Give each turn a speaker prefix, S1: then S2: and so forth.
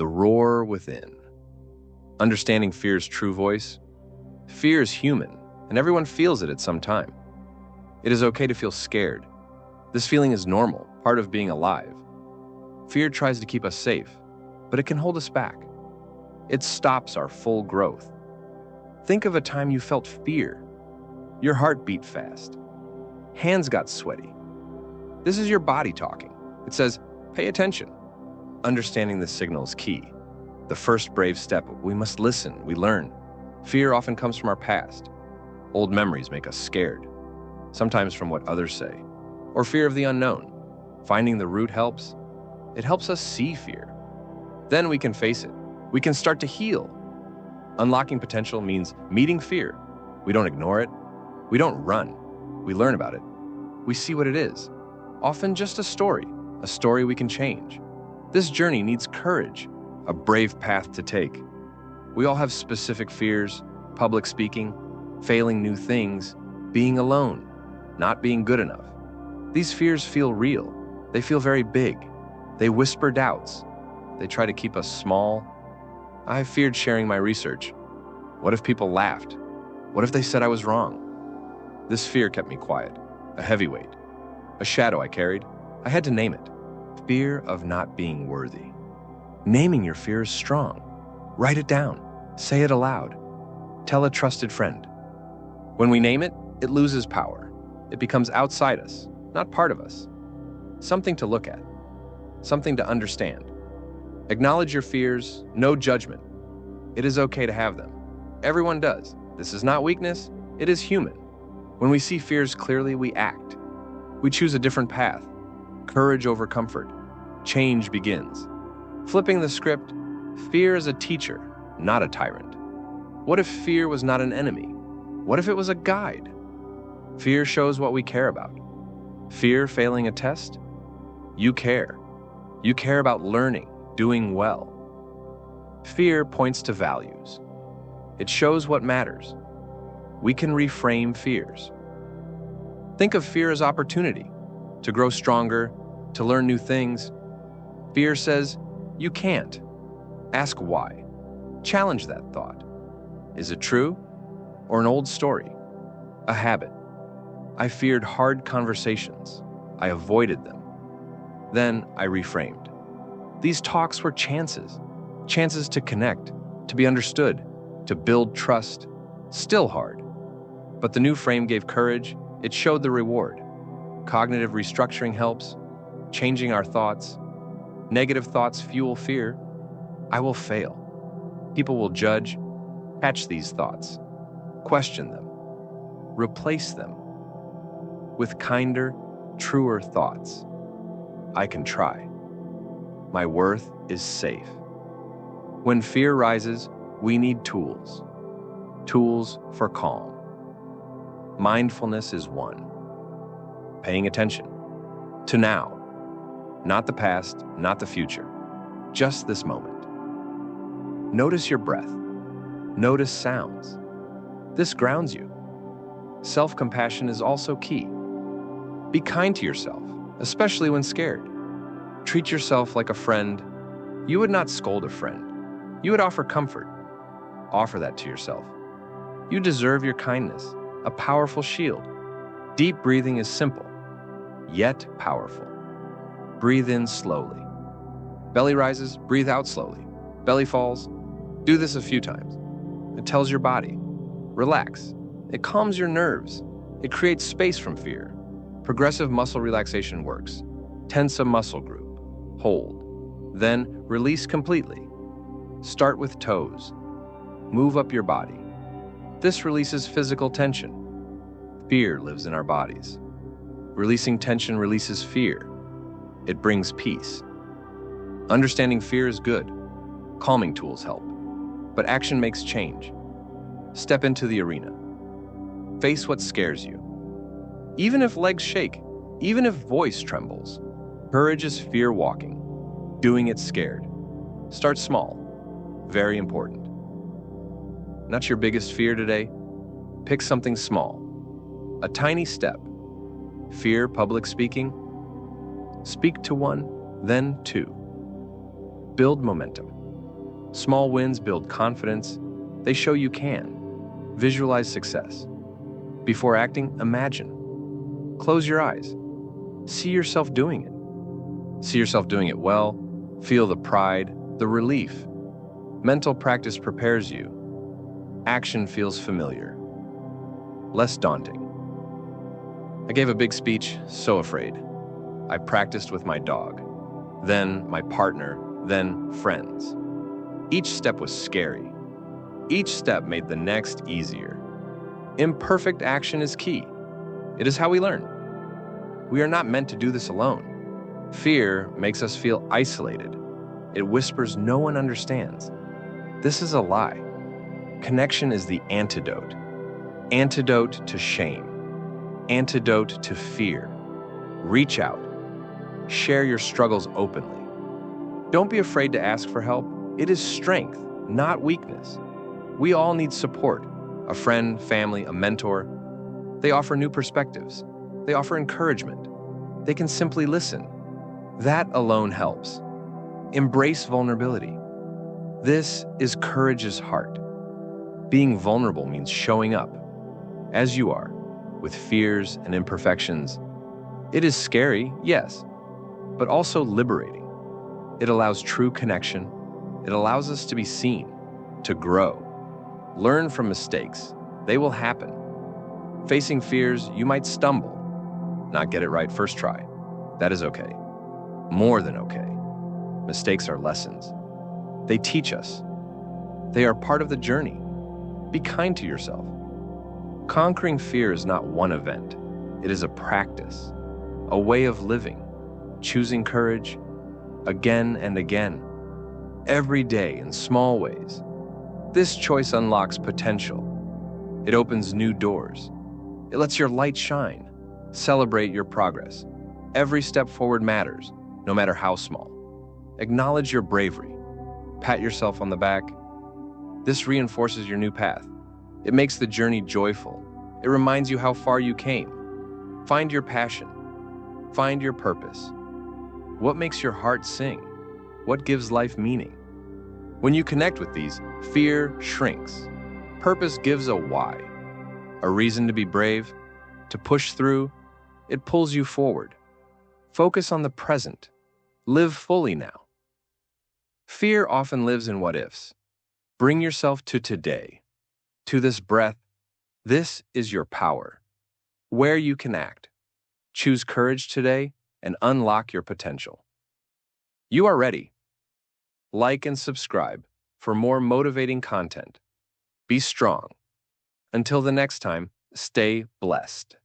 S1: the roar within. Understanding fear's true voice. Fear is human, and everyone feels it at some time. It is okay to feel scared. This feeling is normal, part of being alive. Fear tries to keep us safe, but it can hold us back. It stops our full growth. Think of a time you felt fear. Your heart beat fast. Hands got sweaty. This is your body talking. It says, pay attention. Understanding this signal is key. The first brave step, we must listen, we learn. Fear often comes from our past. Old memories make us scared, sometimes from what others say, or fear of the unknown. Finding the root helps. It helps us see fear. Then we can face it. We can start to heal. Unlocking potential means meeting fear. We don't ignore it. We don't run. We learn about it. We see what it is. Often just a story we can change. This journey needs courage, a brave path to take. We all have specific fears: public speaking, failing new things, being alone, not being good enough. These fears feel real. They feel very big. They whisper doubts. They try to keep us small. I feared sharing my research. What if people laughed? What if they said I was wrong? This fear kept me quiet, a heavy weight, a shadow I carried. I had to name it. Fear of not being worthy. Naming your fear is strong. Write it down. Say it aloud. Tell a trusted friend. When we name it, it loses power. It becomes outside us, not part of us. Something to look at. Something to understand. Acknowledge your fears, no judgment. It is okay to have them. Everyone does. This is not weakness, it is human. When we see fears clearly, we act. We choose a different path. Courage over comfort. Change begins. Flipping the script, fear is a teacher, not a tyrant. What if fear was not an enemy? What if it was a guide? Fear shows what we care about. Fear failing a test? You care. You care about learning, doing well. Fear points to values. It shows what matters. We can reframe fears. Think of fear as opportunity, to grow stronger, to learn new things. Fear says, you can't. Ask why. Challenge that thought. Is it true? Or an old story? A habit? I feared hard conversations. I avoided them. Then I reframed. These talks were chances. Chances to connect, to be understood, to build trust. Still hard. But the new frame gave courage. It showed the reward. Cognitive restructuring helps. Changing our thoughts. Negative thoughts fuel fear. I will fail. People will judge. Catch these thoughts. Question them. Replace them with kinder, truer thoughts. I can try. My worth is safe. When fear rises, we need tools. Tools for calm. Mindfulness is one. Paying attention to now. Not the past, not the future. Just this moment. Notice your breath. Notice sounds. This grounds you. Self-compassion is also key. Be kind to yourself, especially when scared. Treat yourself like a friend. You would not scold a friend. You would offer comfort. Offer that to yourself. You deserve your kindness, a powerful shield. Deep breathing is simple, yet powerful. Breathe in slowly. Belly rises, breathe out slowly. Belly falls. Do this a few times. It tells your body, relax. It calms your nerves. It creates space from fear. Progressive muscle relaxation works. Tense a muscle group. Hold. Then release completely. Start with toes. Move up your body. This releases physical tension. Fear lives in our bodies. Releasing tension releases fear. It brings peace. Understanding fear is good. Calming tools help. But action makes change. Step into the arena. Face what scares you. Even if legs shake, even if voice trembles, courage is fear walking. Doing it scared. Start small. Very important. Not your biggest fear today. Pick something small. A tiny step. Fear public speaking. Speak to one, then two. Build momentum. Small wins build confidence. They show you can. Visualize success. Before acting, imagine. Close your eyes. See yourself doing it. See yourself doing it well. Feel the pride, the relief. Mental practice prepares you. Action feels familiar, less daunting. I gave a big speech, so afraid. I practiced with my dog, then my partner, then friends. Each step was scary. Each step made the next easier. Imperfect action is key. It is how we learn. We are not meant to do this alone. Fear makes us feel isolated. It whispers no one understands. This is a lie. Connection is the antidote. Antidote to shame. Antidote to fear. Reach out. Share your struggles openly. Don't be afraid to ask for help. It is strength, not weakness. We all need support. A friend, family, a mentor. They offer new perspectives. They offer encouragement. They can simply listen. That alone helps. Embrace vulnerability. This is courage's heart. Being vulnerable means showing up, as you are, with fears and imperfections. It is scary, yes, but also liberating. It allows true connection. It allows us to be seen, to grow. Learn from mistakes. They will happen. Facing fears, you might stumble, not get it right first try. That is okay. More than okay. Mistakes are lessons. They teach us. They are part of the journey. Be kind to yourself. Conquering fear is not one event. It is a practice, a way of living, choosing courage again and again, every day in small ways. This choice unlocks potential. It opens new doors. It lets your light shine. Celebrate your progress. Every step forward matters, no matter how small. Acknowledge your bravery. Pat yourself on the back. This reinforces your new path. It makes the journey joyful. It reminds you how far you came. Find your passion. Find your purpose. What makes your heart sing? What gives life meaning? When you connect with these, fear shrinks. Purpose gives a why, a reason to be brave, to push through. It pulls you forward. Focus on the present. Live fully now. Fear often lives in what-ifs. Bring yourself to today, to this breath. This is your power, where you can act. Choose courage today and unlock your potential. You are ready. Like and subscribe for more motivating content. Be strong. Until the next time, stay blessed.